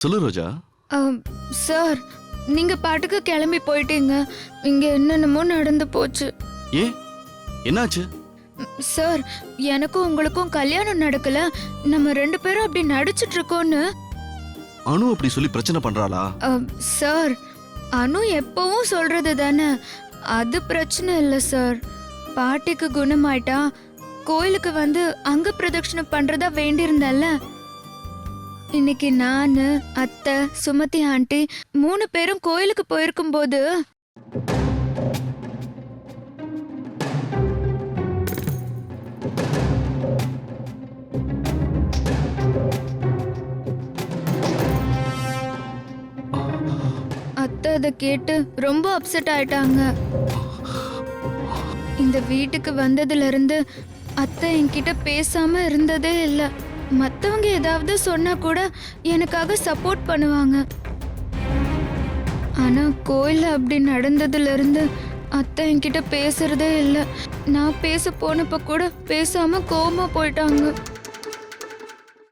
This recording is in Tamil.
சொல்லு ரோஜா. சார், நீங்க பாட்டுக்கு கிளம்பி போயிட்டீங்க. இங்க என்னென்னமோ நடந்து போச்சு. ஏ என்னாச்சு? சார், எனக்கும் உங்களுக்கும் கல்யாணம் நடக்கல, நம்ம 2 பேரும் அப்படி நடிச்சிட்டு இருக்கோம்னு. அனு அப்படி சொல்லி பிரச்சனை பண்றாளா? சார், அனு எப்பவும் சொல்றது தானே, அது பிரச்சனை இல்லை சார். பாட்டிக்கு குணமாயிட்டா கோயிலுக்கு வந்து அங்க பிரதட்சணம் பண்றதா வேண்டியிருந்தல்ல. இன்னைக்கு நானு, அத்தை, சுமதி ஆண்டி 3 பேரும் கோயிலுக்கு போயிருக்கும் போது அத்தை அதை கேட்டு ரொம்ப அப்செட் ஆயிட்டாங்க. இந்த வீட்டுக்கு வந்ததுல இருந்து அத்தை என்கிட்ட பேசாம இருந்ததே இல்லை. மத்தவங்க ஏதாவது சொன்னா கூட எனக்காக சப்போர்ட் பண்ணுவாங்க. ஆனா கோயில்ல அப்படி நடந்ததுல இருந்து அத்தை என்கிட்ட பேசுறதே இல்லை. நான் பேச போனப்ப கூட பேசாம கோவமா போயிட்டாங்க.